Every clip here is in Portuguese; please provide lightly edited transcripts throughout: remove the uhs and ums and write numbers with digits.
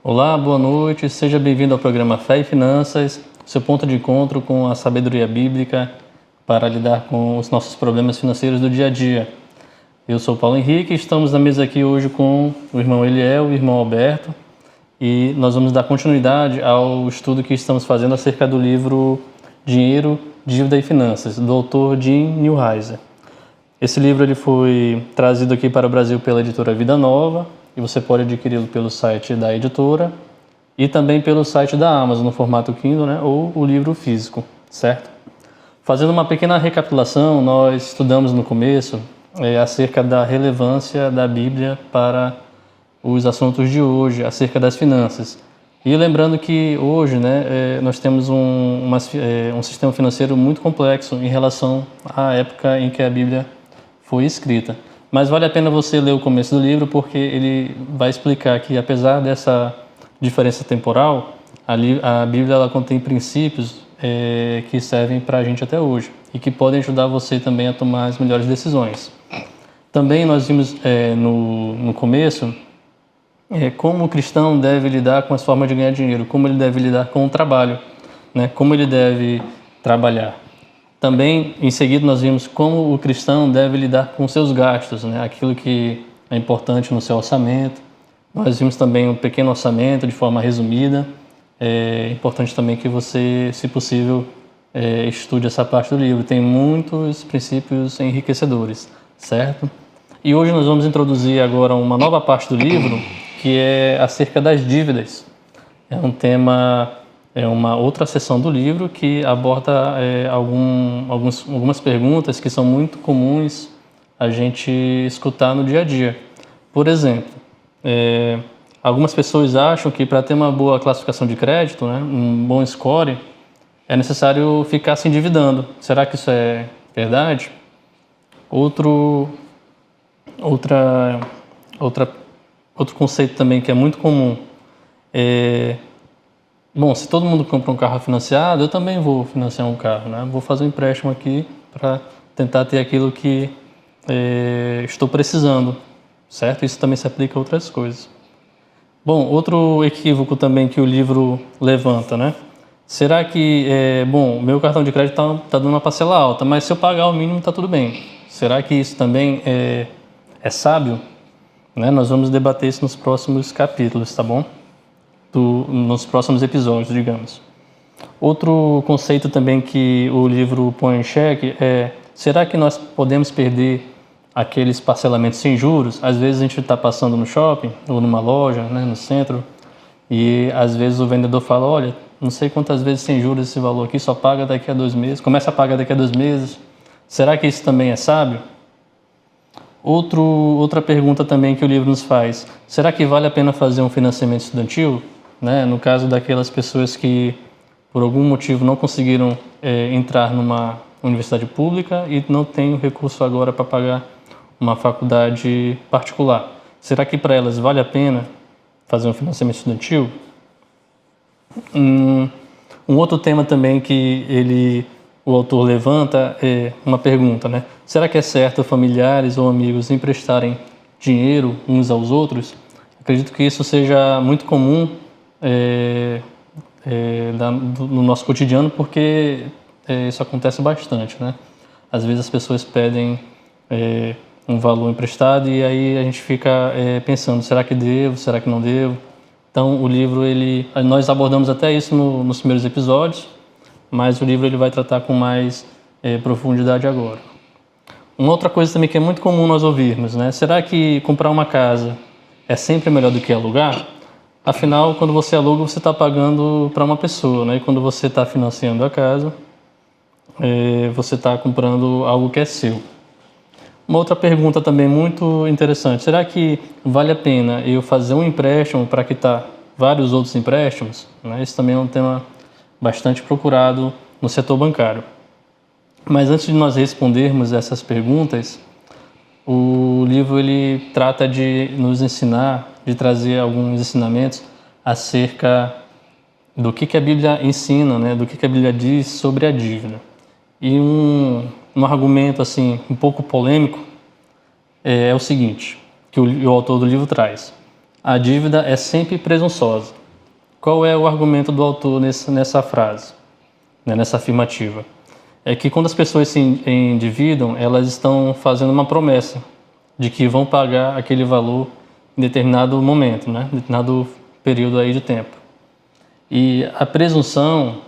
Olá, boa noite, seja bem-vindo ao programa Fé e Finanças, seu ponto de encontro com a sabedoria bíblica para lidar com os nossos problemas financeiros do dia a dia. Eu sou Paulo Henrique e estamos na mesa aqui hoje com o irmão Eliel e o irmão Alberto e nós vamos dar continuidade ao estudo que estamos fazendo acerca do livro Dinheiro, Dívida e Finanças, do autor Jim Newheiser. Esse livro ele foi trazido aqui para o Brasil pela editora Vida Nova e você pode adquiri-lo pelo site da editora e também pelo site da Amazon no formato Kindle, né, ou o livro físico, certo? Fazendo uma pequena recapitulação, nós estudamos no começo acerca da relevância da Bíblia para os assuntos de hoje, acerca das finanças. E lembrando que hoje nós temos um sistema financeiro muito complexo em relação à época em que a Bíblia foi escrita. Mas vale a pena você ler o começo do livro porque ele vai explicar que, apesar dessa diferença temporal, a Bíblia ela contém princípios que servem para a gente até hoje e que podem ajudar você também a tomar as melhores decisões. Também nós vimos no começo como o cristão deve lidar com as formas de ganhar dinheiro, como ele deve lidar com o trabalho, né? Como ele deve trabalhar. Também, em seguida, nós vimos como o cristão deve lidar com seus gastos, né? Aquilo que é importante no seu orçamento. Nós vimos também um pequeno orçamento de forma resumida. É importante também que você, se possível, estude essa parte do livro. Tem muitos princípios enriquecedores, certo? E hoje nós vamos introduzir agora uma nova parte do livro, que é acerca das dívidas. É um tema... É uma outra seção do livro que aborda algumas perguntas que são muito comuns a gente escutar no dia a dia. Por exemplo, algumas pessoas acham que para ter uma boa classificação de crédito, né, um bom score, é necessário ficar se endividando. Será que isso é verdade? Outro conceito também que é muito comum é... Bom, se todo mundo compra um carro financiado, eu também vou financiar um carro, né? Vou fazer um empréstimo aqui para tentar ter aquilo que estou precisando, certo? Isso também se aplica a outras coisas. Bom, outro equívoco também que o livro levanta, né? Será que, meu cartão de crédito tá dando uma parcela alta, mas se eu pagar o mínimo tá tudo bem. Será que isso também é sábio? Né? Nós vamos debater isso nos próximos capítulos, tá bom? Nos próximos episódios, digamos. Outro conceito também que o livro põe em xeque é: será que nós podemos perder aqueles parcelamentos sem juros? Às vezes a gente está passando no shopping ou numa loja, né, no centro, e às vezes o vendedor fala: olha, não sei quantas vezes sem juros esse valor aqui, só paga daqui a 2 meses, começa a pagar daqui a 2 meses. Será que isso também é sábio? Outra pergunta também que o livro nos faz: será que vale a pena fazer um financiamento estudantil? Né? No caso daquelas pessoas que, por algum motivo, não conseguiram entrar numa universidade pública e não têm o recurso agora para pagar uma faculdade particular. Será que para elas vale a pena fazer um financiamento estudantil? Um outro tema também que o autor levanta é uma pergunta, né? Será que é certo familiares ou amigos emprestarem dinheiro uns aos outros? Acredito que isso seja muito comum no nosso cotidiano, porque isso acontece bastante, né? Às vezes as pessoas pedem um valor emprestado e aí a gente fica pensando: será que devo, será que não devo? Então o livro, nós abordamos até isso nos primeiros episódios, mas o livro ele vai tratar com mais profundidade agora. Uma outra coisa também que é muito comum nós ouvirmos, né? Será que comprar uma casa é sempre melhor do que alugar? Afinal, quando você aluga, você está pagando para uma pessoa, né? E quando você está financiando a casa, você está comprando algo que é seu. Uma outra pergunta também muito interessante: será que vale a pena eu fazer um empréstimo para quitar vários outros empréstimos? Né? Esse também é um tema bastante procurado no setor bancário. Mas antes de nós respondermos essas perguntas, o livro ele trata de nos ensinar, de trazer alguns ensinamentos acerca do que a Bíblia ensina, né? Do que a Bíblia diz sobre a dívida. E um argumento assim um pouco polêmico é o seguinte, que o autor do livro traz: a dívida é sempre presunçosa. Qual é o argumento do autor nessa frase, né, nessa afirmativa? É que quando as pessoas se endividam, elas estão fazendo uma promessa de que vão pagar aquele valor em determinado momento, né, em determinado período aí de tempo. E a presunção,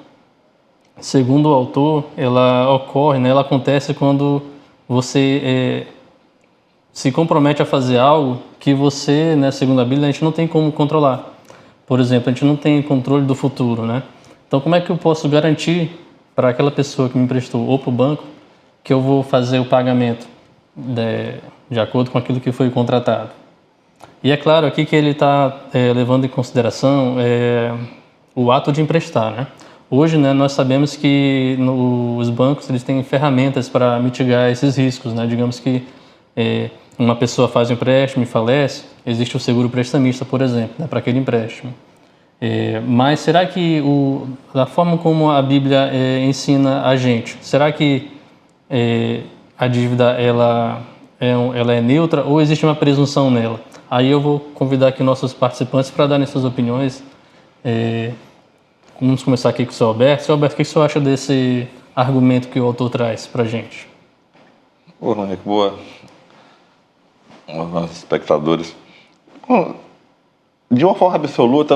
segundo o autor, ela ocorre, né, ela acontece quando você se compromete a fazer algo que você, né, segundo a Bíblia, a gente não tem como controlar. Por exemplo, a gente não tem controle do futuro, né? Então, como é que eu posso garantir para aquela pessoa que me emprestou ou para o banco que eu vou fazer o pagamento de acordo com aquilo que foi contratado? E é claro aqui que ele está levando em consideração o ato de emprestar, né? Hoje, né, nós sabemos que os bancos eles têm ferramentas para mitigar esses riscos, né? Digamos que uma pessoa faz um empréstimo e falece, existe o seguro prestamista, por exemplo, né, para aquele empréstimo. Mas será que da forma como a Bíblia ensina a gente, será que a dívida ela é neutra ou existe uma presunção nela? Aí eu vou convidar aqui nossos participantes para darem suas opiniões. Vamos começar aqui com o seu Alberto. Seu Alberto, o que o senhor acha desse argumento que o autor traz para a gente? Boa noite, boa. Os espectadores. Bom, de uma forma absoluta,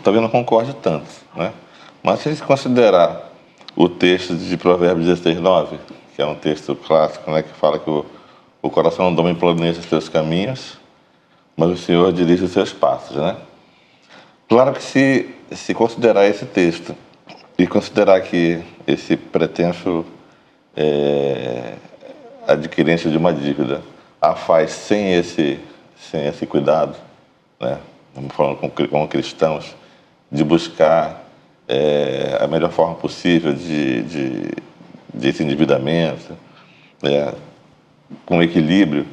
talvez não concorde tanto, né? Mas se a gente considerar o texto de Provérbios 16:9, que é um texto clássico, né, que fala que o coração do homem planeja os seus caminhos, mas o Senhor dirige os seus passos, né? Claro que se considerar esse texto e considerar que esse pretenso adquirente de uma dívida a faz sem esse cuidado, né? Vamos falando como cristãos, de buscar a melhor forma possível de esse endividamento, com equilíbrio,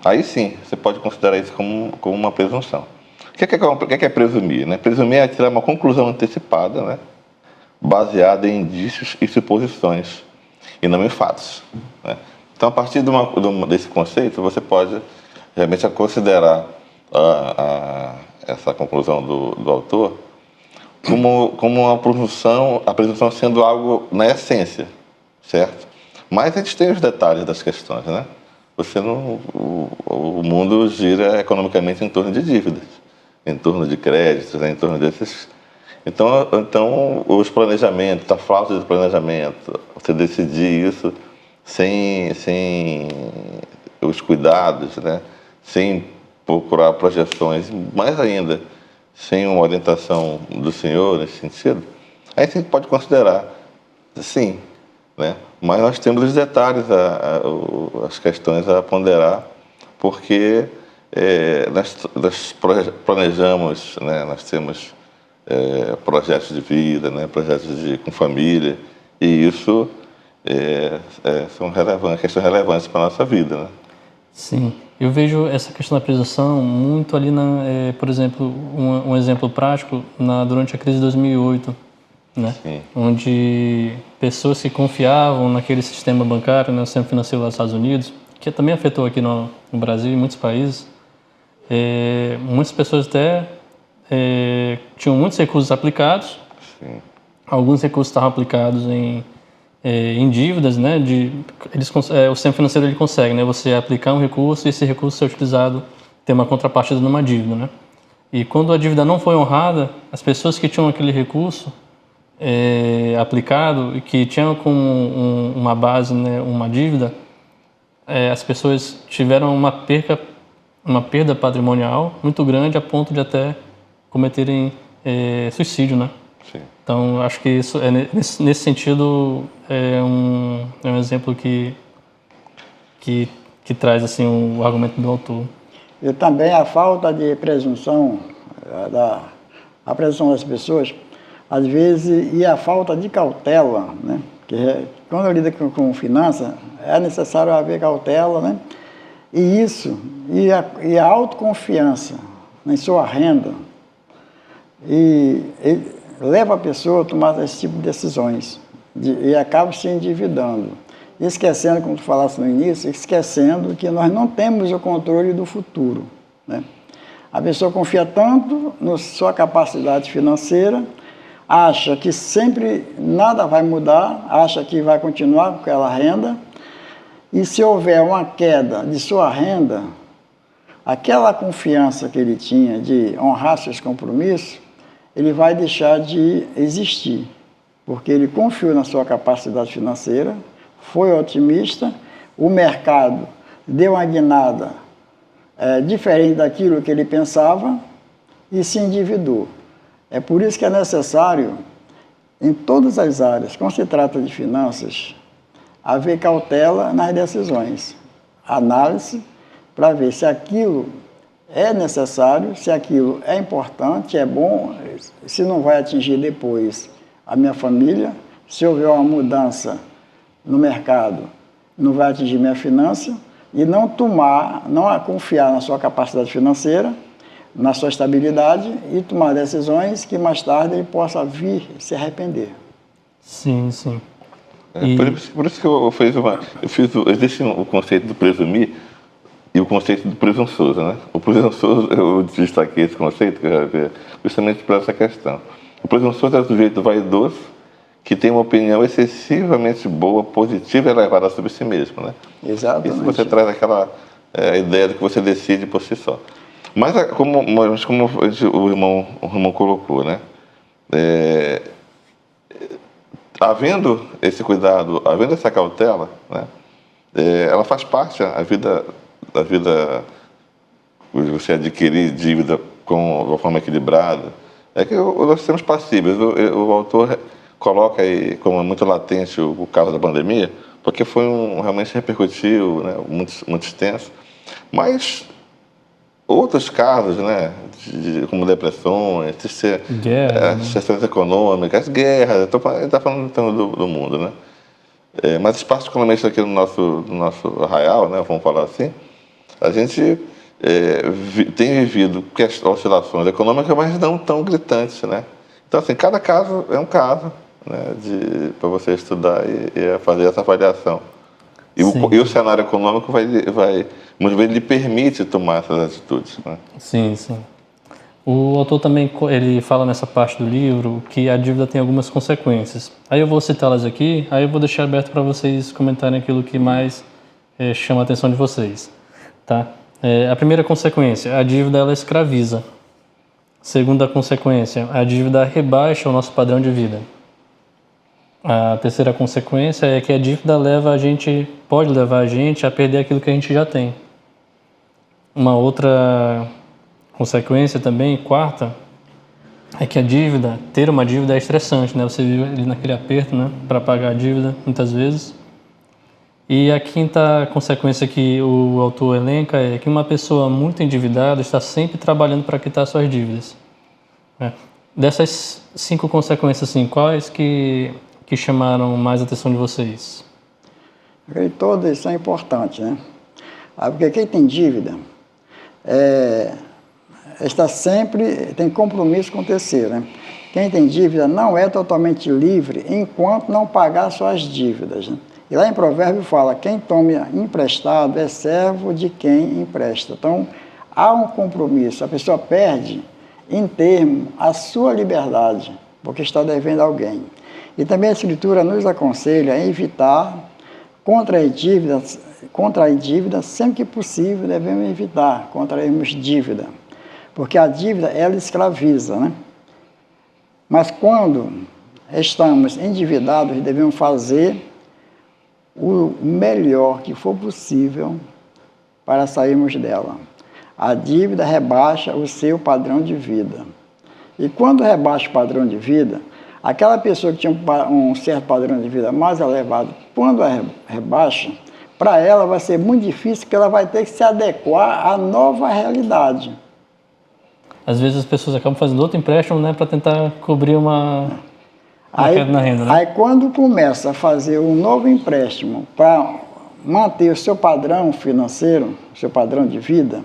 aí sim, você pode considerar isso como uma presunção. O que é presumir? Né? Presumir é tirar uma conclusão antecipada, né? Baseada em indícios e suposições, e não em fatos, né? Então, a partir desse conceito, você pode realmente considerar essa conclusão do autor como uma presunção, a presunção sendo algo na essência, certo? Mas a gente tem os detalhes das questões, né? O mundo gira economicamente em torno de dívidas, em torno de créditos, né? Em torno desses. Então os planejamentos, a falta de planejamento, você decidir isso sem os cuidados, né? Sem procurar projeções, mais ainda, sem uma orientação do Senhor nesse sentido, aí você pode considerar, sim, né? Mas nós temos os detalhes, as questões a ponderar, porque nós planejamos, né? Nós temos projetos de vida, né? Projetos com família, e isso são questões relevantes para a nossa vida, né? Sim, eu vejo essa questão da presunção muito ali, por exemplo, um exemplo prático durante a crise de 2008, né? Sim. Onde pessoas que confiavam naquele sistema bancário, né, o sistema financeiro dos Estados Unidos, que também afetou aqui no Brasil e em muitos países, muitas pessoas até tinham muitos recursos aplicados. Sim. Alguns recursos estavam aplicados em dívidas, né? O sistema financeiro ele consegue, né? Você aplicar um recurso e esse recurso ser utilizado, ter uma contrapartida numa dívida, né? E quando a dívida não foi honrada, as pessoas que tinham aquele recurso aplicado e que tinham como uma base, né, uma dívida, as pessoas tiveram uma perda patrimonial muito grande a ponto de até cometerem suicídio, né? Sim. Então, acho que isso nesse sentido é um exemplo que traz assim o argumento do autor. E também a falta de presunção, a presunção das pessoas, às vezes, e a falta de cautela, né? Que quando lida com finanças, é necessário haver cautela, né? E a autoconfiança em sua renda, e leva a pessoa a tomar esse tipo de decisões e acaba se endividando, esquecendo, como tu falaste no início, esquecendo que nós não temos o controle do futuro, né? A pessoa confia tanto na sua capacidade financeira, acha que sempre nada vai mudar, acha que vai continuar com aquela renda, e se houver uma queda de sua renda, aquela confiança que ele tinha de honrar seus compromissos, ele vai deixar de existir, porque ele confiou na sua capacidade financeira, foi otimista, o mercado deu uma guinada diferente daquilo que ele pensava e se endividou. É por isso que é necessário, em todas as áreas, quando se trata de finanças, haver cautela nas decisões, análise para ver se aquilo é necessário, se aquilo é importante, é bom, se não vai atingir depois a minha família, se houver uma mudança no mercado, não vai atingir minha finança, e não confiar na sua capacidade financeira, na sua estabilidade e tomar decisões que mais tarde ele possa vir se arrepender. Sim, sim. Por isso que eu deixei o conceito do presumir e o conceito do presunçoso, né? O presunçoso, eu destaquei esse conceito, justamente por essa questão. O presunçoso é o sujeito vaidoso que tem uma opinião excessivamente boa, positiva e elevada sobre si mesmo, né? Exatamente. Isso você traz aquela ideia de que você decide por si só. Mas como o irmão colocou, né? Havendo esse cuidado, havendo essa cautela, né? Ela faz parte da vida de você adquirir dívida de uma forma equilibrada. É que nós temos passíveis. O autor coloca aí como muito latente o caso da pandemia, porque foi realmente repercutiu, né, muito extenso. Mas outros casos, né, como depressões, questões econômicas, guerras, está falando do mundo, né? Mas particularmente aqui no nosso arraial, né, vamos falar assim, a gente tem vivido oscilações econômicas, mas não tão gritantes, né? Então, assim, cada caso é um caso, né, para você estudar e fazer essa avaliação. E o cenário econômico muitas vezes lhe permite tomar essas atitudes, né? Sim, sim. O autor também ele fala nessa parte do livro que a dívida tem algumas consequências. Aí eu vou citá-las aqui, aí eu vou deixar aberto para vocês comentarem aquilo que mais chama a atenção de vocês, tá? A primeira consequência, a dívida ela escraviza. Segunda consequência, a dívida rebaixa o nosso padrão de vida. A terceira consequência é que a dívida pode levar a gente a perder aquilo que a gente já tem. Uma outra consequência também, quarta, é que ter uma dívida é estressante, né? Você vive ali naquele aperto, né, para pagar a dívida, muitas vezes. E a quinta consequência que o autor elenca é que uma pessoa muito endividada está sempre trabalhando para quitar suas dívidas. Dessas 5 consequências, assim, quais que chamaram mais a atenção de vocês? Todas são importantes, né? Porque quem tem dívida está sempre, tem compromisso com o terceiro, né? Quem tem dívida não é totalmente livre enquanto não pagar suas dívidas, né? E lá em Provérbio fala, quem toma emprestado é servo de quem empresta. Então, há um compromisso, a pessoa perde, em termo, a sua liberdade, porque está devendo a alguém. E também a Escritura nos aconselha a evitar contrair dívida sempre que possível, devemos evitar contrairmos dívida, porque a dívida, ela escraviza, né? Mas quando estamos endividados, devemos fazer o melhor que for possível para sairmos dela. A dívida rebaixa o seu padrão de vida. E quando rebaixa o padrão de vida, aquela pessoa que tinha um certo padrão de vida mais elevado, quando rebaixa, para ela vai ser muito difícil, porque ela vai ter que se adequar à nova realidade. Às vezes as pessoas acabam fazendo outro empréstimo, né, para tentar cobrir uma queda na renda, né? Aí quando começa a fazer um novo empréstimo para manter o seu padrão financeiro, o seu padrão de vida,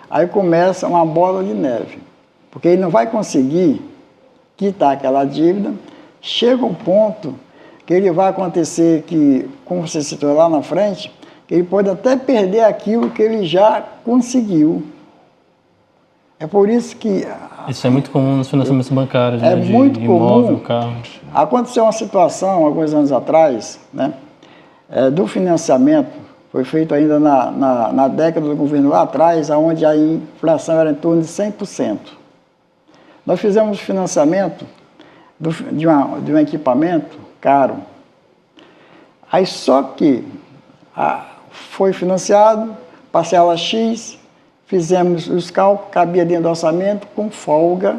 aí começa uma bola de neve, porque ele não vai conseguir quitar aquela dívida, chega um ponto que ele vai acontecer que, como você citou lá na frente, que ele pode até perder aquilo que ele já conseguiu. É por isso que... Isso é muito comum nos financiamentos bancários, É né? De muito imóvel, comum. carro. Aconteceu uma situação, alguns anos atrás, né, do financiamento, foi feito ainda na década do governo lá atrás, onde a inflação era em torno de 100%. Nós fizemos financiamento de um equipamento caro. Aí só que foi financiado, parcela X, fizemos os cálculos, cabia dentro do orçamento com folga,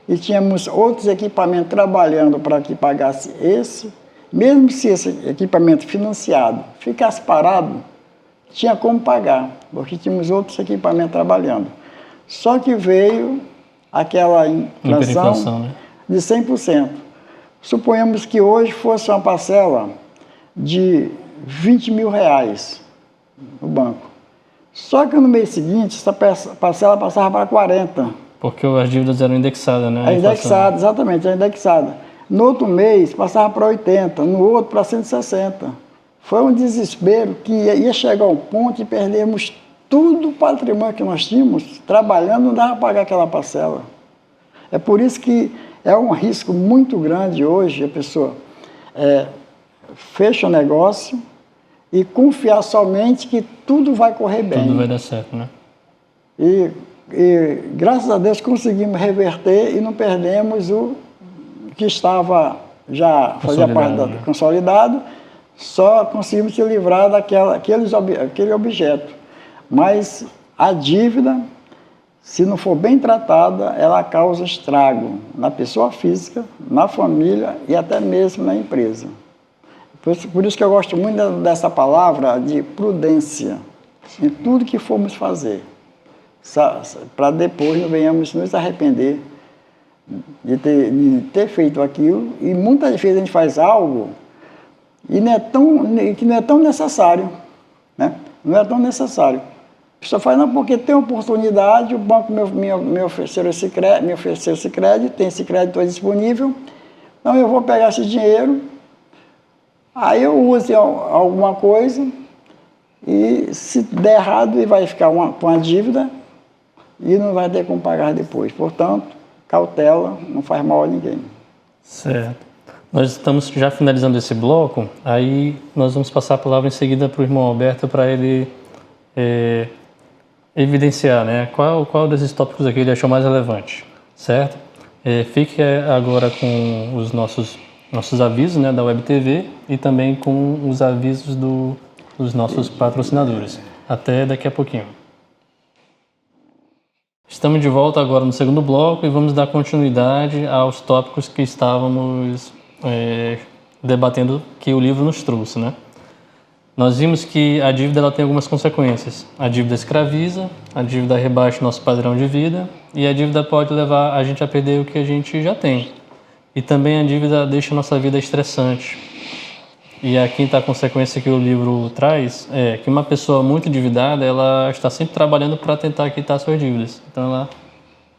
e tínhamos outros equipamentos trabalhando para que pagasse esse. Mesmo se esse equipamento financiado ficasse parado, tinha como pagar, porque tínhamos outros equipamentos trabalhando. Só que veio aquela inflação, né, de 100%. Suponhamos que hoje fosse uma parcela de R$20 mil no banco. Só que no mês seguinte, essa parcela passava para 40. Porque as dívidas eram indexadas, né? É indexada, exatamente, é indexada. No outro mês, passava para 80, no outro para 160. Foi um desespero que ia chegar ao ponto de perdermos tudo o patrimônio que nós tínhamos, trabalhando, não dava para pagar aquela parcela. É por isso que é um risco muito grande hoje a pessoa fecha o negócio e confiar somente que tudo vai correr bem. Tudo vai dar certo, né? E graças a Deus conseguimos reverter e não perdemos o que estava já fazia parte consolidado, só conseguimos se livrar daquele objeto. Mas a dívida, se não for bem tratada, ela causa estrago na pessoa física, na família e até mesmo na empresa. Por isso que eu gosto muito dessa palavra de prudência em tudo que formos fazer, para depois não venhamos nos arrepender de ter feito aquilo. E muitas vezes a gente faz algo que não é tão necessário, né? Não é tão necessário. A pessoa faz, não, porque tem oportunidade, o banco me ofereceu esse crédito, tem esse crédito disponível, então eu vou pegar esse dinheiro, aí eu uso alguma coisa, e se der errado, ele vai ficar com uma dívida e não vai ter como pagar depois. Portanto, cautela, não faz mal a ninguém. Certo. Nós estamos já finalizando esse bloco, aí nós vamos passar a palavra em seguida para o irmão Alberto para ele evidenciar, né, qual desses tópicos aqui ele achou mais relevante, certo? Fique agora com os nossos avisos, né, da Web TV e também com os avisos dos nossos patrocinadores. Até daqui a pouquinho. Estamos de volta agora no segundo bloco e vamos dar continuidade aos tópicos que estávamos debatendo, que o livro nos trouxe, né? Nós vimos que a dívida ela tem algumas consequências. A dívida escraviza, a dívida rebaixa o nosso padrão de vida e a dívida pode levar a gente a perder o que a gente já tem. E também a dívida deixa a nossa vida estressante. E a quinta consequência que o livro traz é que uma pessoa muito endividada, ela está sempre trabalhando para tentar quitar suas dívidas. Então,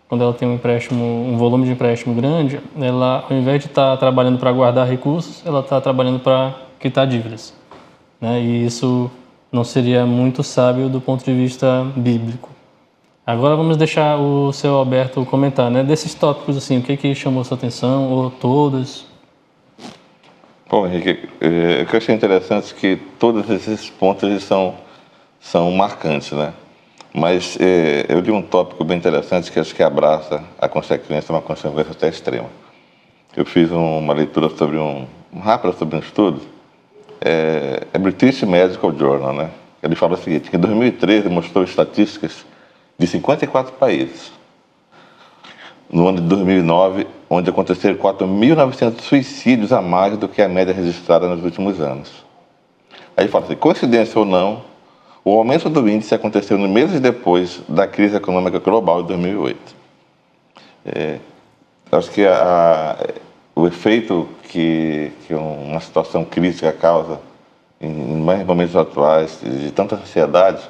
quando ela tem um volume de empréstimo grande, ela, ao invés de estar trabalhando para guardar recursos, ela está trabalhando para quitar dívidas, né? E isso não seria muito sábio do ponto de vista bíblico. Agora vamos deixar o seu Alberto comentar, né? Desses tópicos, assim, o que chamou sua atenção, ou todos? Bom, Henrique, o que eu achei interessante é que todos esses pontos eles são marcantes, né? Mas eu li um tópico bem interessante que acho que abraça a consequência, uma consequência até extrema. Eu fiz uma leitura sobre rápida sobre um estudo, British Medical Journal, né? Ele fala o seguinte, que em 2013 mostrou estatísticas de 54 países. No ano de 2009, onde aconteceram 4.900 suicídios a mais do que a média registrada nos últimos anos. Aí fala assim, coincidência ou não, o aumento do índice aconteceu nos meses depois da crise econômica global de 2008. Acho que o efeito que uma situação crítica causa em mais momentos atuais, de tanta ansiedade,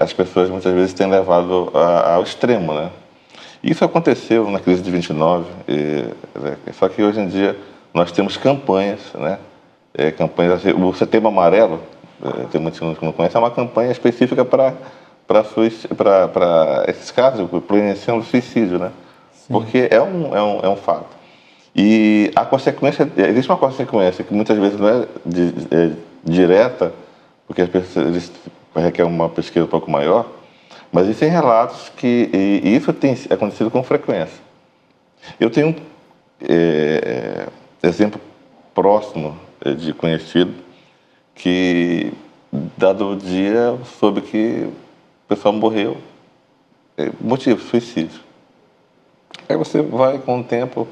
as pessoas muitas vezes têm levado ao extremo, né? Isso aconteceu na crise de 29, só que hoje em dia nós temos campanhas, né? Campanhas assim, o Setembro Amarelo, tem muitos que não conhecem, é uma campanha específica para para esses casos, para iniciação do suicídio, né? Sim. Porque é um fato. E a consequência, existe uma consequência que muitas vezes não é direta, porque as pessoas requer uma pesquisa um pouco maior, mas existem relatos e isso tem acontecido com frequência. Eu tenho um exemplo próximo de conhecido que, dado o dia, soube que o pessoal morreu, motivo, suicídio. Aí você vai com o tempo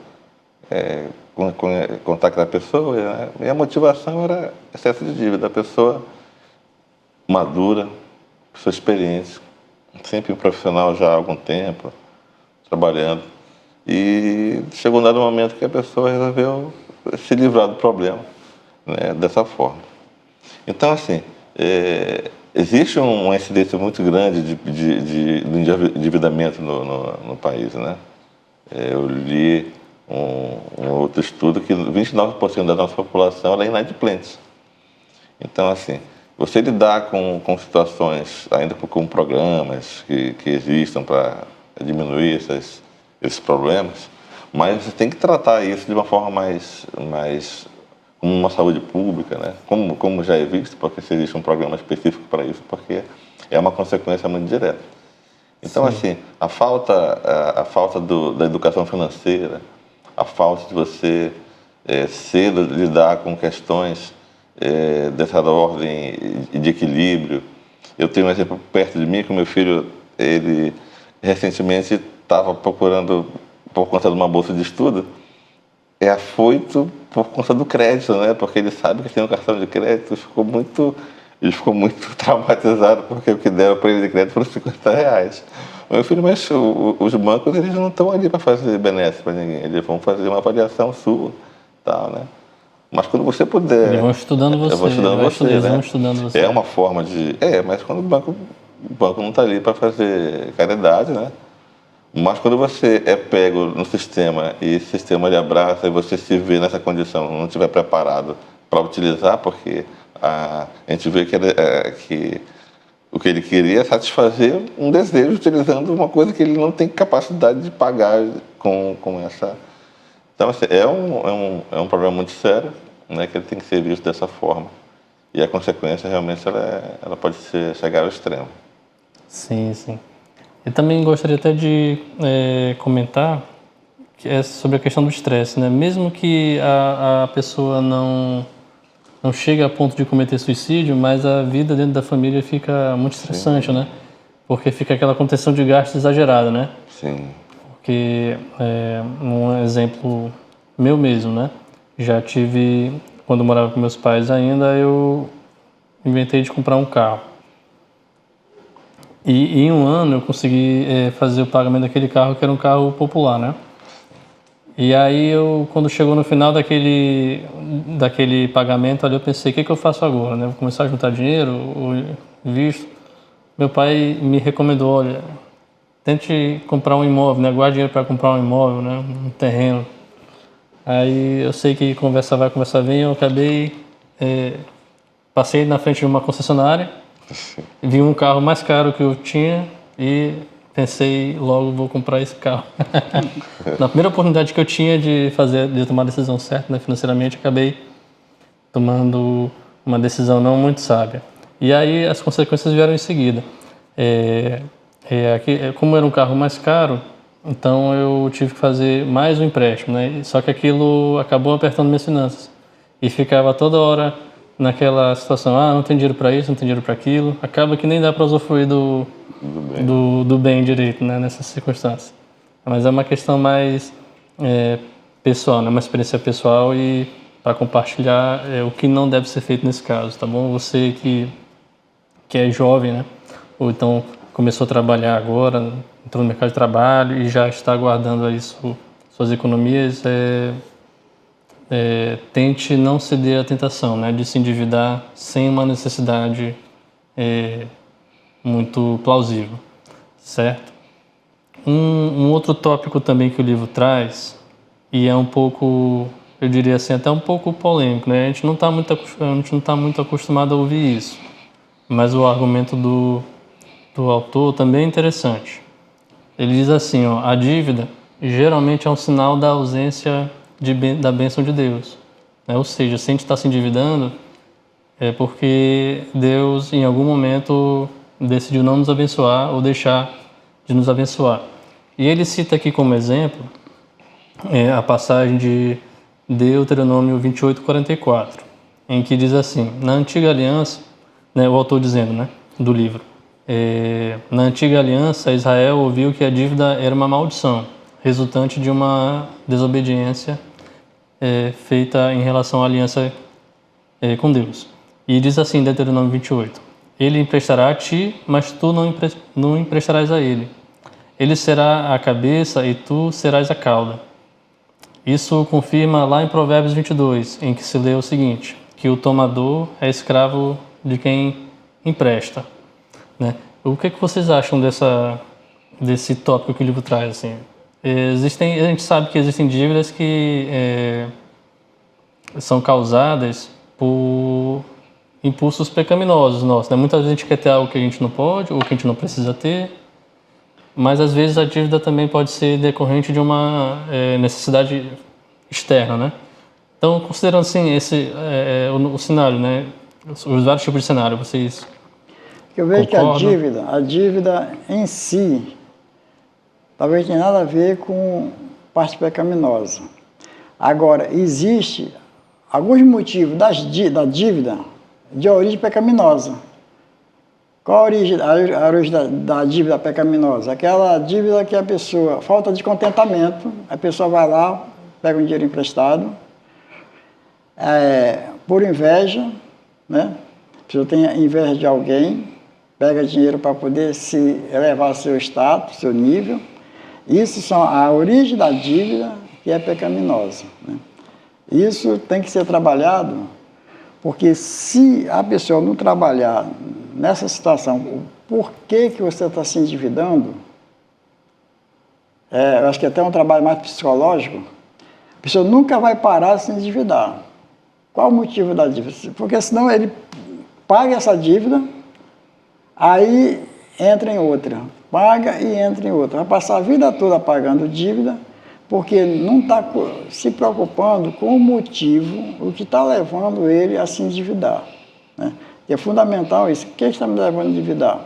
contactar a pessoa, né? E a motivação era excesso de dívida. A pessoa madura, pessoa experiente, sempre um profissional já há algum tempo, trabalhando. E chegou um dado momento que a pessoa resolveu se livrar do problema, né, dessa forma. Então, assim, existe uma incidência muito grande de endividamento no país, né? Eu li um outro estudo que 29% da nossa população ela é inadimplente. Então, assim, você lidar com situações, ainda com programas que existam para diminuir esses problemas, mas você tem que tratar isso de uma forma mais como uma saúde pública, né? Como já é visto, porque se existe um programa específico para isso, porque é uma consequência muito direta. Então, sim, assim, a falta da educação financeira, a falta de você cedo lidar com questões dessa ordem de equilíbrio. Eu tenho um exemplo perto de mim, que o meu filho, ele recentemente estava procurando, por conta de uma bolsa de estudo, afoito por conta do crédito, né? Porque ele sabe que tem um cartão de crédito, ele ficou muito traumatizado, porque o que deram para ele de crédito foram R$50. Meu filho, mas os bancos, eles não estão ali para fazer benesse para ninguém, eles vão fazer uma avaliação sua, tal, né? Mas quando você puder... Eles vão estudando você, né? Vão estudando você. É uma forma de... mas quando o banco não está ali para fazer caridade, né? Mas quando você é pego no sistema e esse sistema lhe abraça e você se vê nessa condição, não estiver preparado para utilizar, porque a gente vê que o que ele queria é satisfazer um desejo utilizando uma coisa que ele não tem capacidade de pagar com essa... Então, assim, é um problema muito sério, né, que ele tem que ser visto dessa forma. E a consequência, realmente, ela pode chegar ao extremo. Sim, sim. Eu também gostaria até de comentar sobre a questão do estresse, né? Mesmo que a pessoa não chegue a ponto de cometer suicídio, mas a vida dentro da família fica muito estressante, sim, né? Porque fica aquela contenção de gastos exagerada, né? Sim. Porque, um exemplo meu mesmo, né? Já tive, quando eu morava com meus pais ainda, eu inventei de comprar um carro. E em um ano eu consegui fazer o pagamento daquele carro, que era um carro popular, né? E aí, quando chegou no final daquele pagamento, ali eu pensei, o que eu faço agora, né? Vou começar a juntar dinheiro, visto. Meu pai me recomendou, olha, tente comprar um imóvel, né? Guarde dinheiro para comprar um imóvel, né? Um terreno. Aí eu sei que conversa vai, conversa vem, eu acabei... passei na frente de uma concessionária, vi um carro mais caro que eu tinha e pensei, logo vou comprar esse carro. Na primeira oportunidade que eu tinha de tomar a decisão certa, né, financeiramente, acabei tomando uma decisão não muito sábia. E aí as consequências vieram em seguida. Como era um carro mais caro, então eu tive que fazer mais um empréstimo, né? Só que aquilo acabou apertando minhas finanças. E ficava toda hora naquela situação, não tem dinheiro para isso, não tem dinheiro para aquilo. Acaba que nem dá para usufruir do bem direito, né, nessas circunstâncias. Mas é uma questão mais pessoal, né, uma experiência pessoal e para compartilhar o que não deve ser feito nesse caso, tá bom? Você que é jovem, né, ou então começou a trabalhar agora, entrou no mercado de trabalho e já está guardando aí suas economias, tente não ceder à tentação, né, de se endividar sem uma necessidade muito plausível, certo? Um outro tópico também que o livro traz, e é um pouco, eu diria assim, até um pouco polêmico, né? A gente não está muito acostumado a ouvir isso, mas o argumento do autor também é interessante. Ele diz assim, ó, a dívida geralmente é um sinal da ausência da bênção de Deus, né? Ou seja, se a gente está se endividando, é porque Deus, em algum momento, decidiu não nos abençoar ou deixar de nos abençoar. E ele cita aqui como exemplo a passagem de Deuteronômio 28:44, em que diz assim, na antiga aliança, né, o autor dizendo, né, do livro, na antiga aliança, Israel ouviu que a dívida era uma maldição, resultante de uma desobediência feita em relação à aliança com Deus. E diz assim, Deuteronômio 28, ele emprestará a ti, mas tu não emprestarás a ele. Ele será a cabeça e tu serás a cauda. Isso confirma lá em Provérbios 22, em que se lê o seguinte, que o tomador é escravo de quem empresta, né? O que vocês acham desse tópico que o livro traz? Assim? A gente sabe que existem dívidas que são causadas por impulsos pecaminosos nossos, né? Muitas vezes a gente quer ter algo que a gente não pode ou que a gente não precisa ter, mas às vezes a dívida também pode ser decorrente de uma necessidade externa, né? Então, considerando assim o cenário, né? Os vários tipos de cenário, vocês eu vejo concordam? que a dívida em si, talvez tenha nada a ver com parte pecaminosa. Agora, existe alguns motivos da dívida de origem pecaminosa. Qual a origem da dívida pecaminosa? Aquela dívida que a pessoa, falta de contentamento, a pessoa vai lá, pega um dinheiro emprestado, por inveja, né? A pessoa tem inveja de alguém, pega dinheiro para poder se elevar ao seu status, seu nível. Isso são a origem da dívida que é pecaminosa, né? Isso tem que ser trabalhado, porque se a pessoa não trabalhar nessa situação, por que você está se endividando, eu acho que até um trabalho mais psicológico, a pessoa nunca vai parar de se endividar. Qual o motivo da dívida? Porque senão ele paga essa dívida, aí entra em outra, paga e entra em outra. Vai passar a vida toda pagando dívida, porque não está se preocupando com o motivo, o que está levando ele a se endividar, né? E é fundamental isso. O que está me levando a endividar?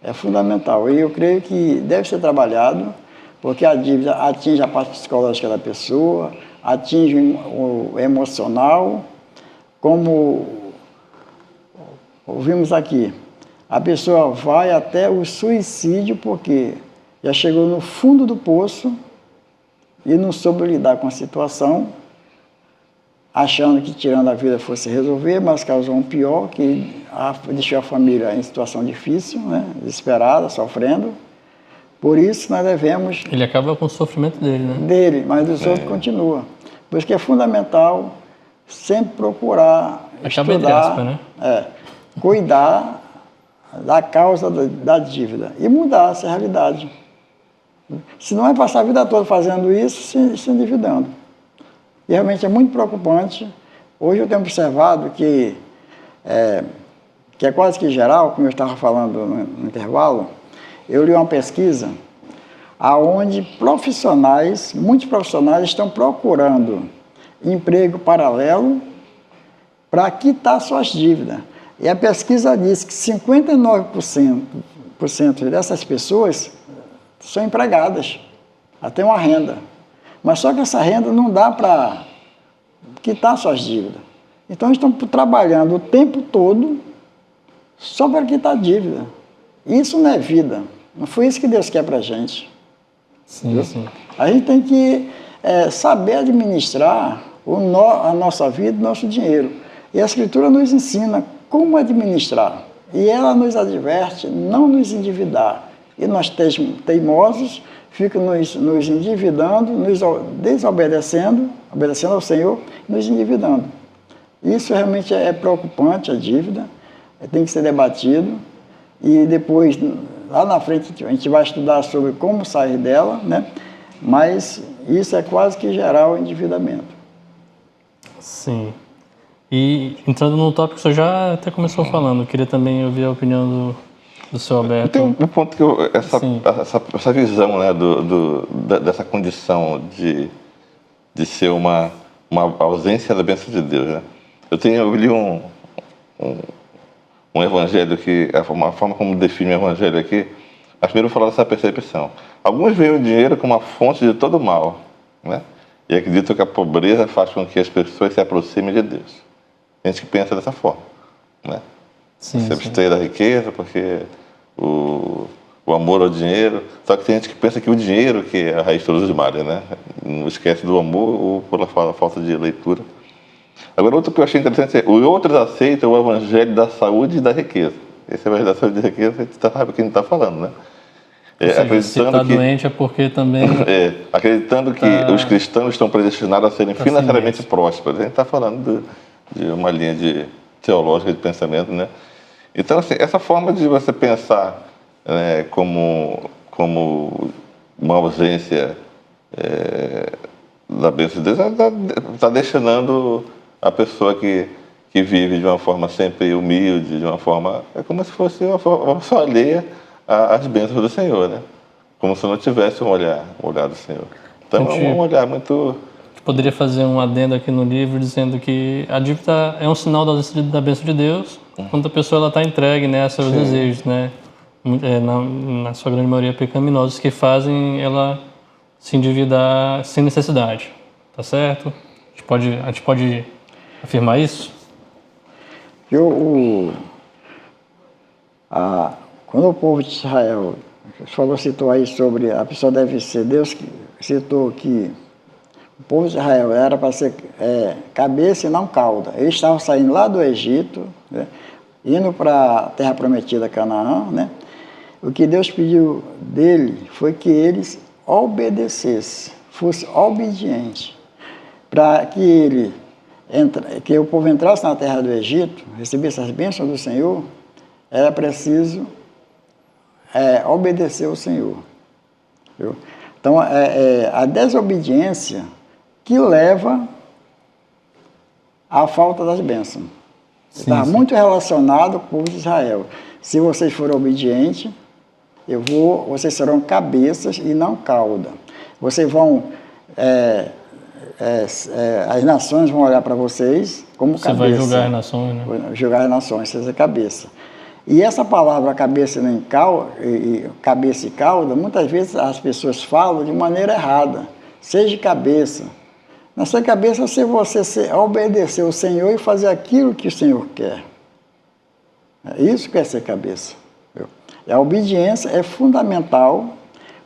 É fundamental. E eu creio que deve ser trabalhado, porque a dívida atinge a parte psicológica da pessoa, atinge o emocional, como ouvimos aqui. A pessoa vai até o suicídio porque já chegou no fundo do poço e não soube lidar com a situação, achando que tirando a vida fosse resolver, mas causou um pior, que deixou a família em situação difícil, né? Desesperada, sofrendo. Por isso nós devemos... Ele acaba com o sofrimento dele, né? Dele, mas dos outros continua. Por isso que é fundamental sempre procurar estudar, né? Cuidar da causa da dívida e mudar essa realidade. Se não é passar a vida toda fazendo isso, se endividando. E realmente é muito preocupante. Hoje eu tenho observado que é quase que geral, como eu estava falando no intervalo, eu li uma pesquisa aonde muitos profissionais estão procurando emprego paralelo para quitar suas dívidas. E a pesquisa diz que 59% dessas pessoas são empregadas, até uma renda. Mas só que essa renda não dá para quitar suas dívidas. Então estão trabalhando o tempo todo só para quitar dívida. Isso não é vida. Não foi isso que Deus quer para a gente. Sim, sim. A gente tem que saber administrar a nossa vida, o nosso dinheiro. E a Escritura nos ensina como administrar. E ela nos adverte não nos endividar. E nós, teimosos, ficamos nos endividando, nos desobedecendo, obedecendo ao Senhor, nos endividando. Isso realmente é preocupante, a dívida, tem que ser debatido. E depois, lá na frente, a gente vai estudar sobre como sair dela, né? Mas isso é quase que gerar o endividamento. Sim. E entrando no tópico que você já até começou falando, eu queria também ouvir a opinião do seu Alberto. Tem um ponto que essa visão, né, dessa condição de ser uma ausência da bênção de Deus, né? Eu li um evangelho que, a forma como define o evangelho aqui, mas primeiro falar dessa percepção. Alguns veem o dinheiro como a fonte de todo mal, né? E acreditam que a pobreza faz com que as pessoas se aproximem de Deus. Tem gente que pensa dessa forma, né? Se abstrair da riqueza, porque o amor ao dinheiro. Só que tem gente que pensa que o dinheiro que é a raiz de todos os males, né? Não esquece do amor ou pela falta de leitura. Agora, outro que eu achei interessante é: os outros aceitam o evangelho da saúde e da riqueza. Esse evangelho da saúde e da riqueza, a gente sabe o que a gente está falando, né? Se está doente é porque também... acreditando que os cristãos estão predestinados a serem financeiramente prósperos. A gente está falando de uma linha teológica de pensamento, né? Então, assim, essa forma de você pensar, né, como uma ausência da bênção de Deus está destinando a pessoa que vive de uma forma sempre humilde, de uma forma... É como se fosse uma pessoa alheia às bênçãos do Senhor, né? Como se não tivesse um olhar do Senhor. Então, é um olhar muito... Poderia fazer um adendo aqui no livro dizendo que a dívida é um sinal da bênção de Deus quando a pessoa está entregue, né, a seus desejos, né? Na sua grande maioria pecaminosos, que fazem ela se endividar sem necessidade. Tá certo? A gente pode afirmar isso? Quando o povo de Israel citou aí sobre a pessoa deve ser, Deus citou que o povo de Israel era para ser cabeça e não cauda. Eles estavam saindo lá do Egito, né, indo para a terra prometida, Canaã, né? O que Deus pediu dele foi que eles obedecessem, fosse obediente, para que o povo entrasse na terra do Egito, recebesse as bênçãos do Senhor, era preciso obedecer ao Senhor. Viu? Então, a desobediência que leva à falta das bênçãos. Está muito relacionado com o povo de Israel. Se vocês forem obedientes, vocês serão cabeças e não cauda. Vocês vão... as nações vão olhar para vocês como cabeça. Você vai julgar as nações, né? Julgar as nações, vocês é cabeça. E essa palavra cabeça e cauda, muitas vezes as pessoas falam de maneira errada. Seja cabeça. Na sua cabeça, se você obedecer ao Senhor e fazer aquilo que o Senhor quer. É isso que é ser cabeça. A obediência é fundamental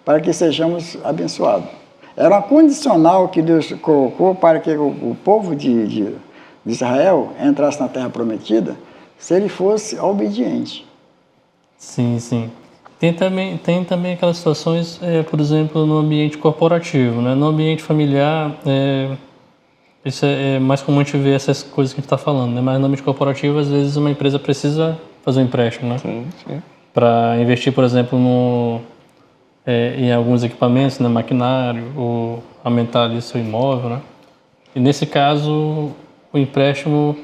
para que sejamos abençoados. Era uma condicional que Deus colocou para que o povo de Israel entrasse na terra prometida, se ele fosse obediente. Sim, sim. Tem também aquelas situações, por exemplo, no ambiente corporativo, né? No ambiente familiar, isso é mais comum a gente ver essas coisas que a gente está falando, né? Mas no ambiente corporativo, às vezes, uma empresa precisa fazer um empréstimo, né? Sim. Para investir, por exemplo, em alguns equipamentos, né? Maquinário, ou aumentar ali seu imóvel, né? E nesse caso, o empréstimo...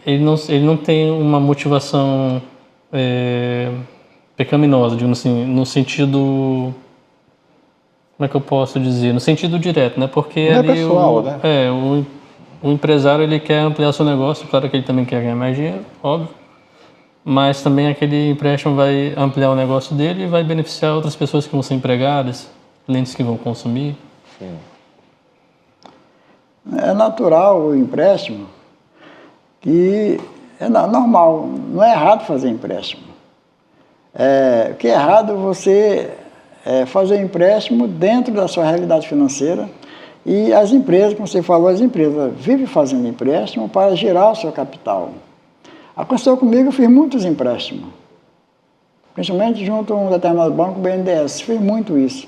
Ele não tem uma motivação pecaminosa, digamos assim, no sentido... Como é que eu posso dizer? No sentido direto, né? Porque não ali é pessoal, né? O empresário, ele quer ampliar seu negócio, claro que ele também quer ganhar mais dinheiro, óbvio. Mas também aquele empréstimo vai ampliar o negócio dele e vai beneficiar outras pessoas que vão ser empregadas, clientes que vão consumir. Sim. É natural o empréstimo, que é normal, não é errado fazer empréstimo. O que é errado é você fazer empréstimo dentro da sua realidade financeira, e as empresas, como você falou, as empresas vivem fazendo empréstimo para gerar o seu capital. Aconteceu comigo, eu fiz muitos empréstimos, principalmente junto a um determinado banco, o BNDES, fiz muito isso.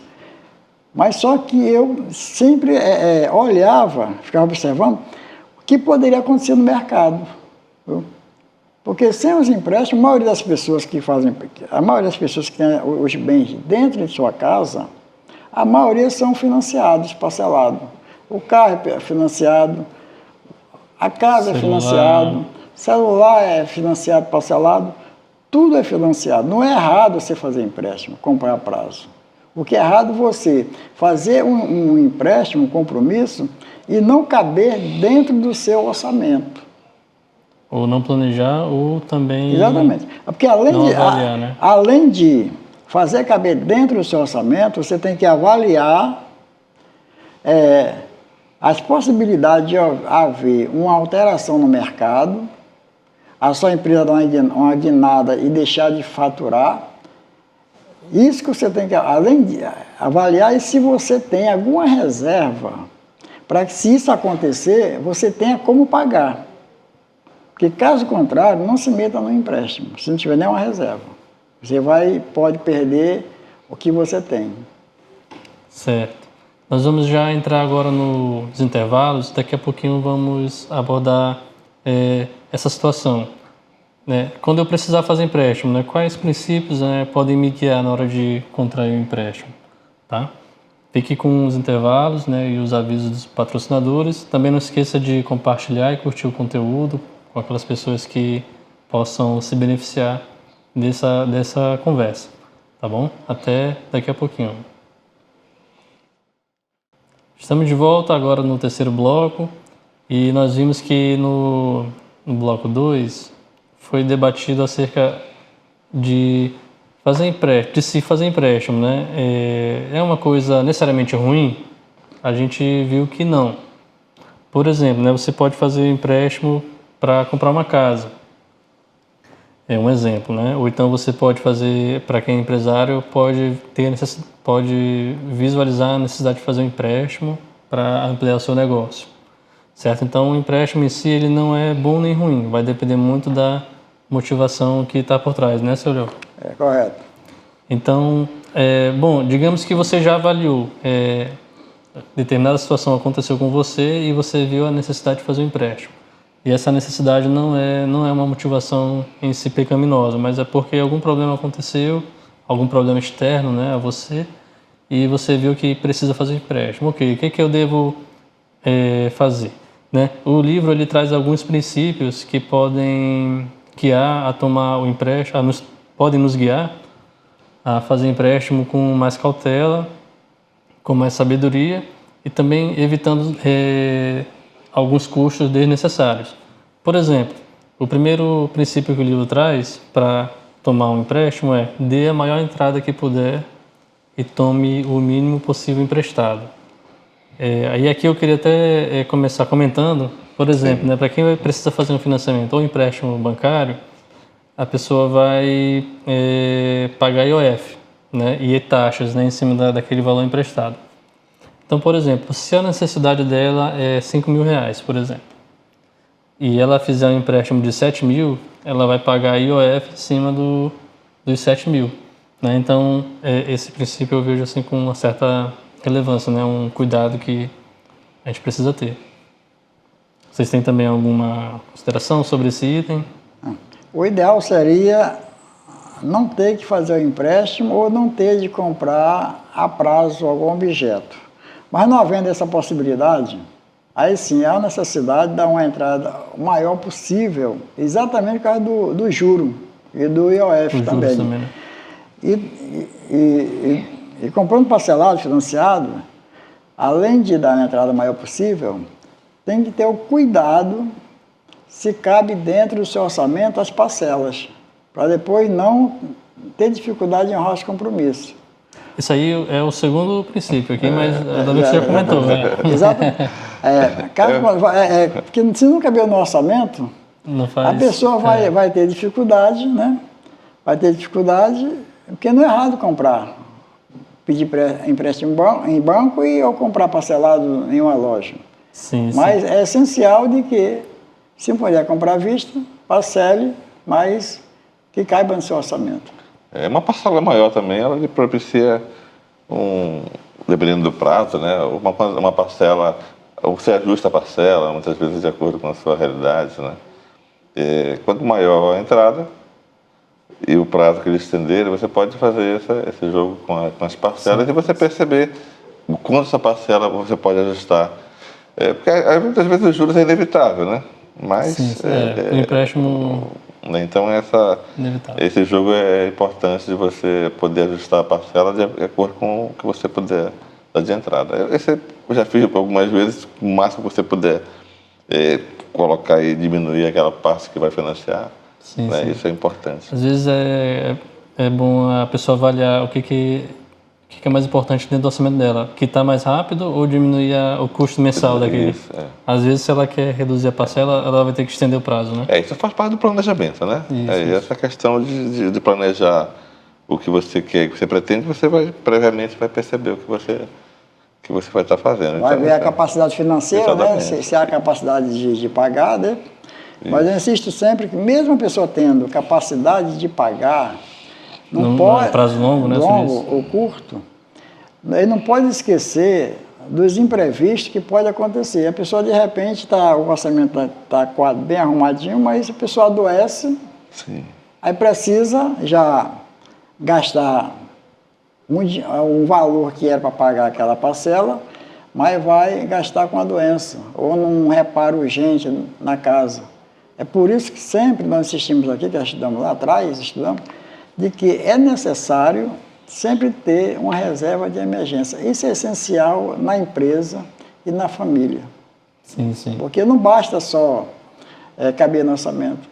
Mas só que eu sempre olhava, ficava observando o que poderia acontecer no mercado. Viu? Porque sem os empréstimos, a maioria das pessoas que têm os bens dentro de sua casa, a maioria são financiados, parcelados. O carro é financiado, a casa é financiada, celular é financiado, parcelado. Tudo é financiado. Não é errado você fazer empréstimo, comprar a prazo. O que é errado é você fazer um empréstimo, um compromisso, e não caber dentro do seu orçamento. Ou não planejar, ou também... Exatamente. Porque avaliar, né? além de fazer caber dentro do seu orçamento, você tem que avaliar as possibilidades de haver uma alteração no mercado, a sua empresa dar uma guinada e deixar de faturar. Isso que você tem que, além de avaliar, e se você tem alguma reserva, para que, se isso acontecer, você tenha como pagar. Porque, caso contrário, não se meta no empréstimo, se não tiver nenhuma reserva. Você pode perder o que você tem. Certo. Nós vamos já entrar agora nos intervalos, daqui a pouquinho vamos abordar essa situação. Né? Quando eu precisar fazer empréstimo, né? Quais princípios podem me guiar na hora de contrair o empréstimo? Tá? Fique com os intervalos, né? E os avisos dos patrocinadores. Também não esqueça de compartilhar e curtir o conteúdo com aquelas pessoas que possam se beneficiar dessa conversa. Tá bom? Até daqui a pouquinho. Estamos de volta agora no terceiro bloco e nós vimos que no bloco 2 foi debatido acerca de se fazer empréstimo, né? É uma coisa necessariamente ruim? A gente viu que não. Por exemplo, né, você pode fazer empréstimo para comprar uma casa. É um exemplo, né? Ou então você pode fazer, para quem é empresário, pode visualizar a necessidade de fazer um empréstimo para ampliar o seu negócio, certo? Então, o empréstimo em si, ele não é bom nem ruim, vai depender muito da motivação que está por trás, né, seu Léo? É correto. Então, bom, digamos que você já avaliou, determinada situação aconteceu com você e você viu a necessidade de fazer um empréstimo. E essa necessidade não é uma motivação em si pecaminosa, mas é porque algum problema aconteceu, algum problema externo, né, a você, e você viu que precisa fazer empréstimo. Ok, o que eu devo fazer? Né? O livro ele traz alguns princípios que podem guiar a tomar o empréstimo, podem nos guiar a fazer empréstimo com mais cautela, com mais sabedoria e também evitando alguns custos desnecessários. Por exemplo, o primeiro princípio que o livro traz para tomar um empréstimo é: dê a maior entrada que puder e tome o mínimo possível emprestado. Aí aqui eu queria até começar comentando, por exemplo, né, para quem precisa fazer um financiamento ou empréstimo bancário, a pessoa vai pagar IOF, né, e taxas, né, em cima daquele valor emprestado. Então, por exemplo, se a necessidade dela é R$5.000, por exemplo, e ela fizer um empréstimo de R$7.000, ela vai pagar IOF em cima dos R$7.000. Né? Então, esse princípio eu vejo assim com uma certa relevância, né? Um cuidado que a gente precisa ter. Vocês têm também alguma consideração sobre esse item? O ideal seria não ter que fazer o empréstimo ou não ter de comprar a prazo algum objeto. Mas não havendo essa possibilidade, aí sim há necessidade de dar uma entrada o maior possível, exatamente por causa do juro e do IOF também. Né? E comprando parcelado, financiado, além de dar uma entrada maior possível, tem que ter o cuidado se cabe dentro do seu orçamento as parcelas, para depois não ter dificuldade em honrar os compromissos. Isso aí é o segundo princípio aqui, mas ainda bem que você já comentou. Né? Exatamente. Porque se não caber no orçamento, a pessoa vai ter dificuldade, né? Vai ter dificuldade, porque não é errado comprar, pedir empréstimo em banco ou comprar parcelado em uma loja. Sim, mas é essencial de que, se não puder comprar à vista, parcele, mas que caiba no seu orçamento. Uma parcela maior também, ela lhe propicia, dependendo do prazo, né, uma parcela, você ajusta a parcela, muitas vezes de acordo com a sua realidade. Né? Quanto maior a entrada e o prazo que eles estenderem, você pode fazer esse jogo com as parcelas. Sim. E você perceber o quanto essa parcela você pode ajustar. Porque muitas vezes os juros é inevitável, né? Mas o empréstimo né? Então, Inevitável. esse jogo é importante de você poder ajustar a parcela de acordo com o que você puder dar de entrada. Eu já fiz algumas vezes, o máximo que você puder colocar e diminuir aquela parte que vai financiar, Sim, né? sim. Isso é importante. Às vezes é bom a pessoa avaliar o que é mais importante dentro do orçamento dela. Quitar mais rápido ou diminuir o custo mensal daquele? Isso, Às vezes, se ela quer reduzir a parcela, ela vai ter que estender o prazo, né? isso faz parte do planejamento, né? Isso. Essa questão de planejar o que você quer, o que você pretende, você previamente vai perceber o que você vai estar fazendo. Vai Então, ver a capacidade financeira, né? Exatamente. Se há capacidade de pagar, né? Mas eu insisto sempre que mesmo a pessoa tendo capacidade de pagar, não pode, prazo longo, né? longo ou curto, ele não pode esquecer dos imprevistos que pode acontecer. A pessoa de repente o orçamento está bem arrumadinho, mas a pessoa adoece, Sim. aí precisa já gastar um valor que era para pagar aquela parcela, mas vai gastar com a doença, ou num reparo urgente na casa. É por isso que sempre nós insistimos aqui, que estudamos lá atrás, de que é necessário sempre ter uma reserva de emergência. Isso é essencial na empresa e na família. Sim, sim. Porque não basta só caber no orçamento.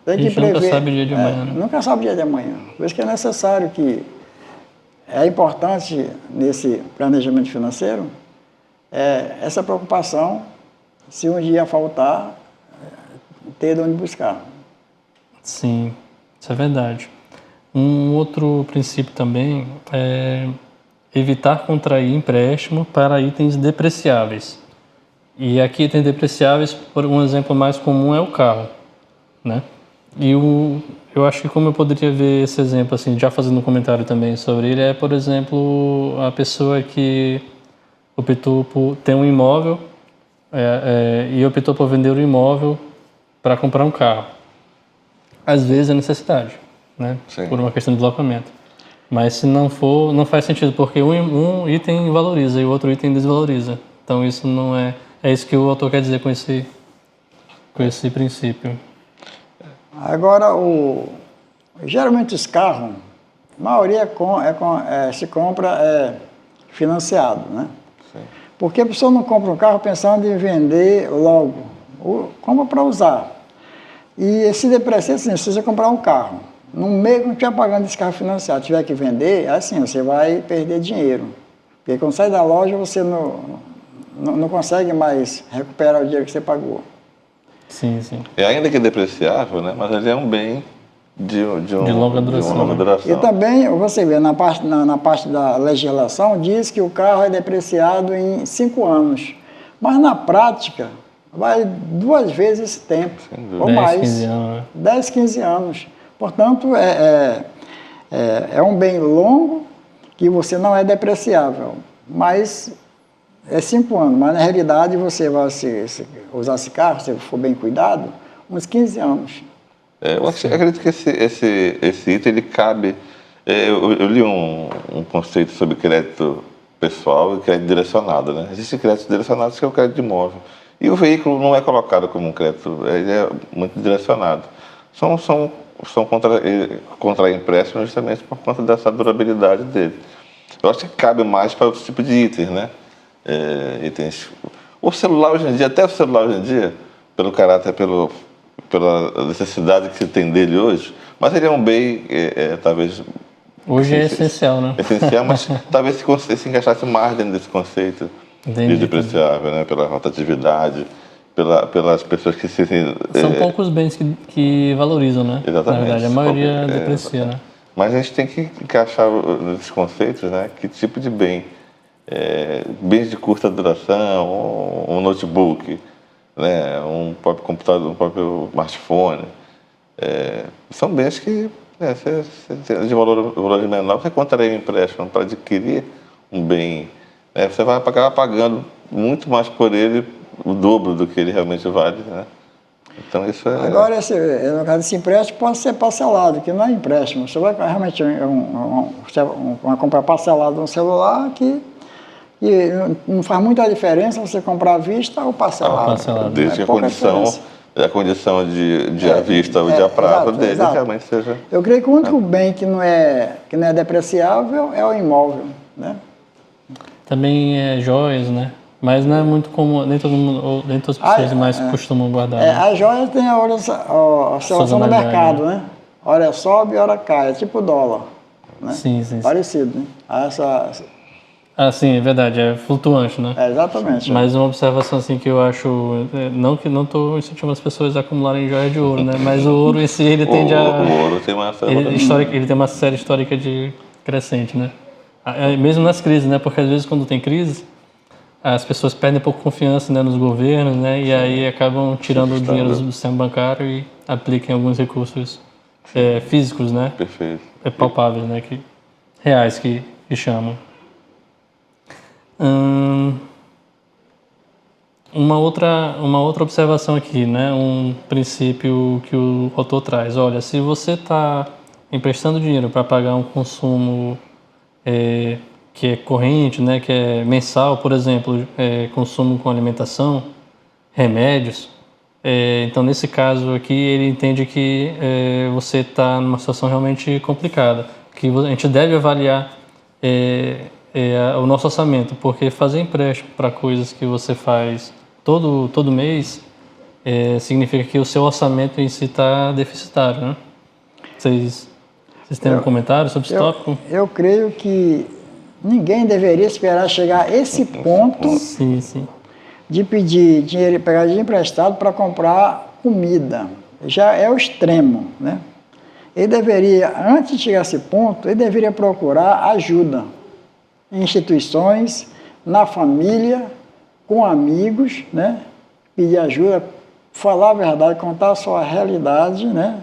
Tem que prever. Nunca sabe o dia de amanhã, né? Nunca sabe o dia de amanhã. Por isso que é necessário que é importante nesse planejamento financeiro essa preocupação, se um dia faltar, ter de onde buscar. Sim, isso é verdade. Um outro princípio também é evitar contrair empréstimo para itens depreciáveis. E aqui itens depreciáveis, por um exemplo mais comum, é o carro, né? E eu acho que como eu poderia ver esse exemplo, assim, já fazendo um comentário também sobre ele, por exemplo, a pessoa que optou por ter um imóvel e optou por vender o imóvel para comprar um carro. Às vezes é necessidade, né? Sim. Por uma questão de deslocamento. Mas se não for, não faz sentido, porque um item valoriza e o outro item desvaloriza. Então isso não é isso que o autor quer dizer com esse princípio. Agora, geralmente os carros, a maioria se compra financiado, né? Sim. Porque a pessoa não compra um carro pensando em vender logo, compra para usar. E se deprecia, assim, se você comprar um carro, no mês que não estiver pagando esse carro financiado, tiver que vender, assim, você vai perder dinheiro. Porque quando sai da loja, você não consegue mais recuperar o dinheiro que você pagou. Sim, sim. Ainda que depreciável, né? Mas ele é um bem de longa duração. E também, você vê, na parte da legislação, diz que o carro é depreciado em 5 anos. Mas na prática, vai 2 vezes esse tempo, ou 10, mais. 15 anos, né? 10, 15 anos. Portanto, é um bem longo que você não é depreciável, mas é 5 anos. Mas, na realidade, você vai usar esse carro, se for bem cuidado, uns 15 anos. Eu acredito que esse item, ele cabe... Eu li um conceito sobre crédito pessoal e crédito direcionado, né? Existem créditos direcionados que é o crédito de imóvel. E o veículo não é colocado como um crédito, ele é muito direcionado. São contra empréstimos justamente por conta dessa durabilidade dele. Eu acho que cabe mais para outro tipo de itens, né? Itens. O celular hoje em dia, até o celular hoje em dia, pelo caráter, pela necessidade que se tem dele hoje, mas ele é um bem, talvez... Hoje é essencial, né? Essencial, mas talvez se encaixasse mais dentro desse conceito de depreciável, né? Pela rotatividade, pelas pessoas que se... São poucos bens que valorizam, né? Exatamente. Na verdade, a maioria deprecia, né? Mas a gente tem que encaixar nesses conceitos, né? Que tipo de bem? Bens de curta duração, um notebook, né? Um próprio computador, um próprio smartphone. São bens que, de valor menor, você contraria um empréstimo para adquirir um bem. Você vai acabar pagando muito mais por ele, o dobro do que ele realmente vale, né? Então isso é... Agora, no caso desse empréstimo, pode ser parcelado, que não é empréstimo. Você vai realmente uma compra parcelada no celular que não faz muita diferença você comprar à vista ou parcelado. Desde que a condição a condição de à vista ou de a prazo exato, dele exato. realmente seja... Eu creio que o único bem que não é depreciável é o imóvel, né? Também é joias, né? Mas não é muito comum, nem todo mundo, ou nem todas as pessoas mais costumam guardar. Né? As joias têm a oscilação do mercado, né? Hora sobe, hora cai, é tipo dólar, né? Sim. Parecido, né? Ah, sim, é verdade, é flutuante, né? Exatamente. Mas uma observação assim que eu acho, não que não estou incentivando as pessoas a acumularem joias de ouro, né? Mas o ouro em si, ele tende a... O ouro tem uma... Ele tem uma série histórica de crescente, né? Mesmo nas crises, né? Porque às vezes quando tem crise, as pessoas perdem um pouco de confiança, né, nos governos, né? E aí acabam tirando o dinheiro do sistema bancário e aplicam alguns recursos físicos, né? Perfeito. Palpáveis, né? Reais que chamam. Uma outra observação aqui, né? Um princípio que o autor traz. Olha, se você está emprestando dinheiro para pagar um consumo que é corrente, né? Que é mensal, por exemplo, consumo com alimentação, remédios. Então, nesse caso aqui, ele entende que você está numa situação realmente complicada, que a gente deve avaliar o nosso orçamento, porque fazer empréstimo para coisas que você faz todo mês significa que o seu orçamento em si está deficitário, né? Vocês têm um comentário sobre esse tópico? Eu creio que ninguém deveria esperar chegar a esse ponto sim. de pedir dinheiro, pegar dinheiro emprestado para comprar comida. Já é o extremo, né? Ele deveria, antes de chegar a esse ponto, ele deveria procurar ajuda em instituições, na família, com amigos, né? Pedir ajuda, falar a verdade, contar a sua realidade, né?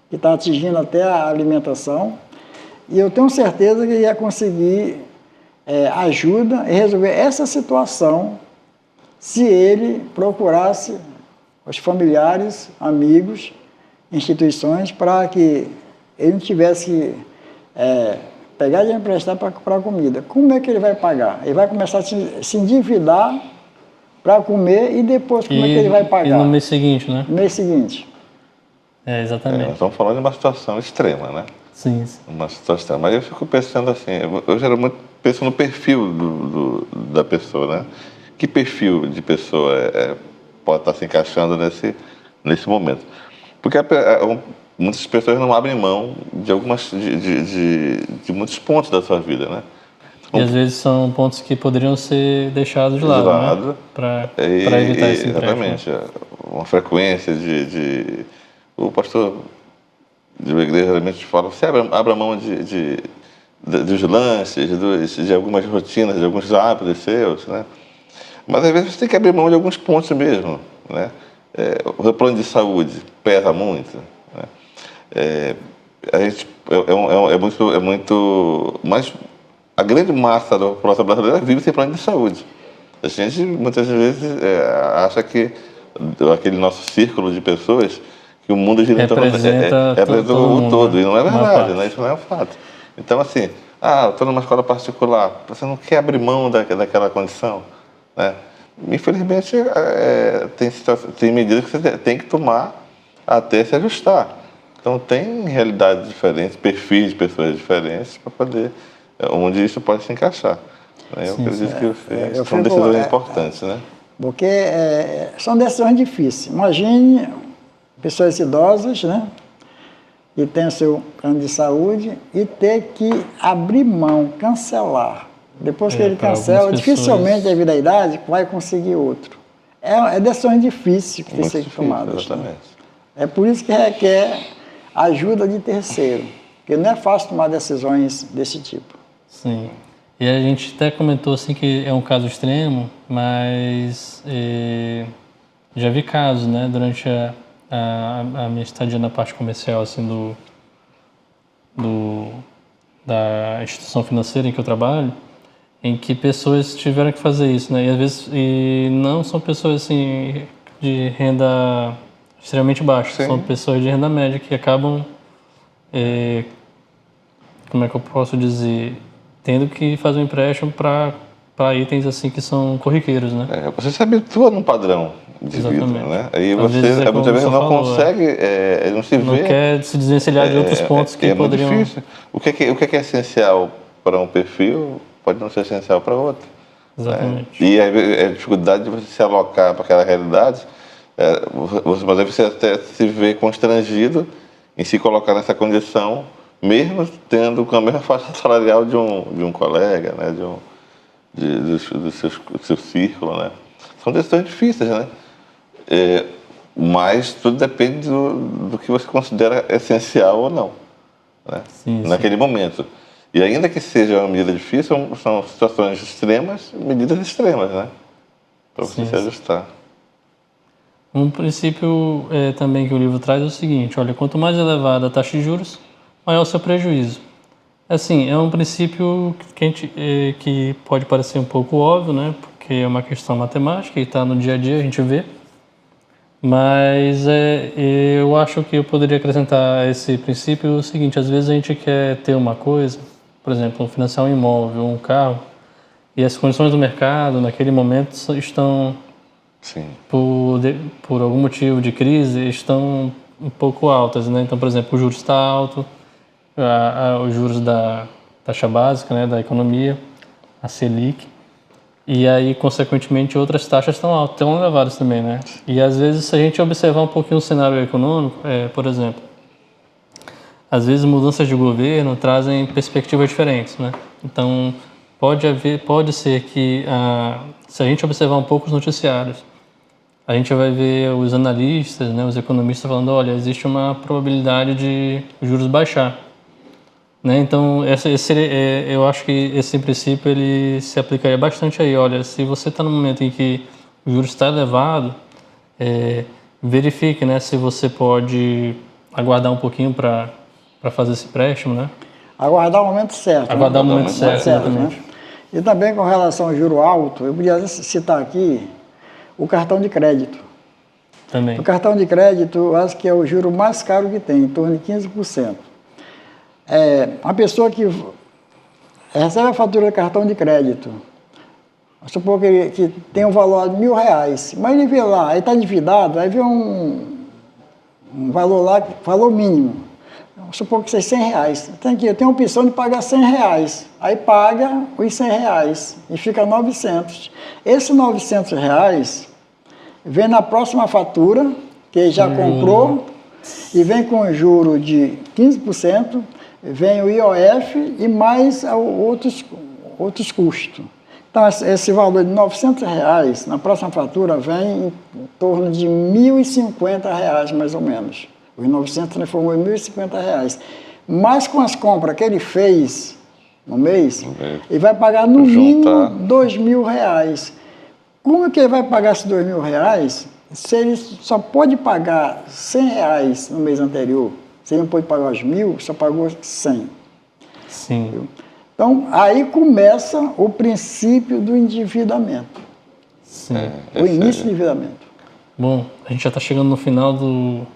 Que está atingindo até a alimentação. E eu tenho certeza que ele ia conseguir ajuda e resolver essa situação se ele procurasse os familiares, amigos, instituições, para que ele não tivesse que pegar dinheiro emprestado para comprar comida. Como é que ele vai pagar? Ele vai começar a se endividar para comer e depois como é que ele vai pagar? E no mês seguinte, né? No mês seguinte. Exatamente. Nós estamos falando de uma situação extrema, né? Sim. Uma situação extrema. Mas eu fico pensando assim, eu geralmente penso no perfil da pessoa, né? Que perfil de pessoa pode estar se encaixando nesse momento? Porque muitas pessoas não abrem mão de muitos pontos da sua vida, né? E às vezes são pontos que poderiam ser deixados de lado, né? Para evitar esse empréstimo. Exatamente. Uma frequência o pastor de uma igreja geralmente fala, você abra mão dos lanches, de algumas rotinas, de alguns hábitos seus, né? Mas às vezes você tem que abrir mão de alguns pontos mesmo, né? O plano de saúde pesa muito, né? Mas a grande massa da população brasileira vive sem plano de saúde. A gente muitas vezes acha que aquele nosso círculo de pessoas, que o mundo gira em torno representa o todo, e não é verdade, né? Isso não é um fato. Então, assim, eu estou numa escola particular, você não quer abrir mão daquela condição, né? Infelizmente, tem medidas que você tem que tomar até se ajustar. Então, tem realidades diferentes, perfis de pessoas diferentes, para poder, onde isso pode se encaixar. Eu acredito que são decisões importantes, né? Porque são decisões difíceis. Imagine pessoas idosas, né? Que têm o seu plano de saúde e ter que abrir mão, cancelar. Depois que ele cancela, dificilmente devido à idade vai conseguir outro. É decisões difíceis que tem que ser tomadas. Exatamente. Né? É por isso que requer ajuda de terceiro, porque não é fácil tomar decisões desse tipo. Sim. E a gente até comentou assim que é um caso extremo, mas já vi casos, né, durante a minha estadia na parte comercial assim da instituição financeira em que eu trabalho, em que pessoas tiveram que fazer isso, né? E às vezes não são pessoas assim de renda extremamente baixa, são pessoas de renda média que acabam, como é que eu posso dizer, tendo que fazer um empréstimo para itens assim que são corriqueiros, né? Você se habitua num padrão. de vida, Exatamente. né? Aí Às vezes você é como muitas vezes você não falou, consegue, não se não vê. quer se desvencilhar de outros pontos que É muito poderiam... difícil. O que é essencial para um perfil pode não ser essencial para outro. Exatamente. Né? E a dificuldade de você se alocar para aquela realidade, mas aí você até se vê constrangido em se colocar nessa condição, mesmo tendo com a mesma faixa salarial de um colega, né? Do seu círculo, né? São decisões difíceis, né? Mas tudo depende do que você considera essencial ou não, né? Sim, Naquele momento. E ainda que seja uma medida difícil, são situações extremas, medidas extremas, né? Para você se ajustar. Um princípio também que o livro traz é o seguinte: olha, quanto mais elevada a taxa de juros, maior o seu prejuízo. Assim, é um princípio que pode parecer um pouco óbvio, né? Porque é uma questão matemática e está no dia a dia, a gente vê. Mas eu acho que eu poderia acrescentar a esse princípio o seguinte: às vezes a gente quer ter uma coisa, por exemplo, financiar um imóvel ou um carro, e as condições do mercado naquele momento estão, Sim. por algum motivo de crise, estão um pouco altas, né? Então, por exemplo, o juros está alto, os juros da taxa básica, né, da economia, a Selic, e aí, consequentemente, outras taxas estão altas, estão elevadas também, né? E às vezes, se a gente observar um pouquinho o cenário econômico, por exemplo, às vezes mudanças de governo trazem perspectivas diferentes, né? Então, pode ser que, se a gente observar um pouco os noticiários, a gente vai ver os analistas, né, os economistas falando, olha, existe uma probabilidade de juros baixar, né? Então, eu acho que esse princípio ele se aplicaria bastante aí. Olha, se você está no momento em que o juros está elevado, verifique, né, se você pode aguardar um pouquinho para fazer esse empréstimo, né? Aguardar o momento certo. Aguardar o momento certo, exatamente. Né? E também com relação ao juro alto, eu podia citar aqui o cartão de crédito. Também. O cartão de crédito, eu acho que é o juro mais caro que tem, em torno de 15%. Uma pessoa que recebe a fatura do cartão de crédito, vamos supor que tem um valor de R$1.000, mas ele vê lá, aí está endividado, aí vê um valor lá, valor mínimo. Vamos supor que seja R$100. Então aqui, eu tenho a opção de pagar R$100. Aí paga os R$100 e fica 900. Esses R$900 vem na próxima fatura, que já comprou, e vem com juro de 15%, vem o IOF e mais outros custos. Então, esse valor de R$900, na próxima fatura, vem em torno de R$1.050, mais ou menos. Os 900 transformou em R$1.050. Mas com as compras que ele fez no mês, ele vai pagar no mínimo R$2.000. Como que ele vai pagar esses R$2.000 se ele só pode pagar R$100 no mês anterior? Se ele não pôde pagar os 1.000, só pagou 100. Sim. Então, aí começa o princípio do endividamento. Sim. O início do endividamento. Bom, a gente já está chegando no final do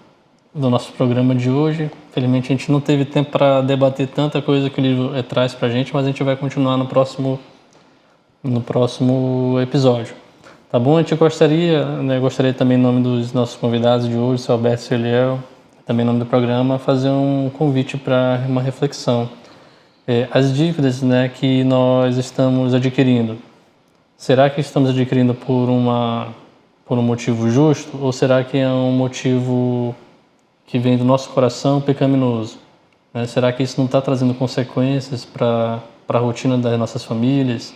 nosso programa de hoje. Infelizmente, a gente não teve tempo para debater tanta coisa que o livro traz para a gente, mas a gente vai continuar no próximo episódio. Tá bom? A gente gostaria também, em nome dos nossos convidados de hoje, o seu Alberto e o Eliel, também em nome do programa, fazer um convite para uma reflexão. As dívidas, né, que nós estamos adquirindo, será que estamos adquirindo por um motivo justo ou será que é um motivo que vem do nosso coração pecaminoso? Né? Será que isso não está trazendo consequências para a rotina das nossas famílias?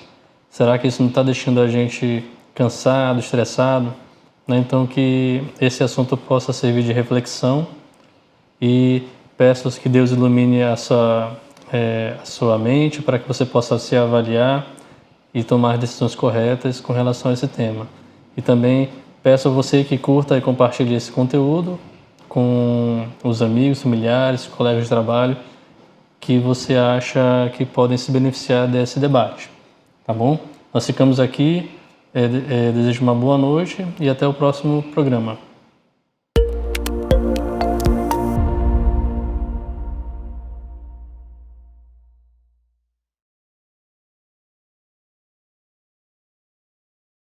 Será que isso não está deixando a gente cansado, estressado? Né? Então, que esse assunto possa servir de reflexão e peço que Deus ilumine a sua mente para que você possa se avaliar e tomar decisões corretas com relação a esse tema. E também peço a você que curta e compartilhe esse conteúdo com os amigos, familiares, colegas de trabalho que você acha que podem se beneficiar desse debate. Tá bom? Nós ficamos aqui, desejo uma boa noite e até o próximo programa.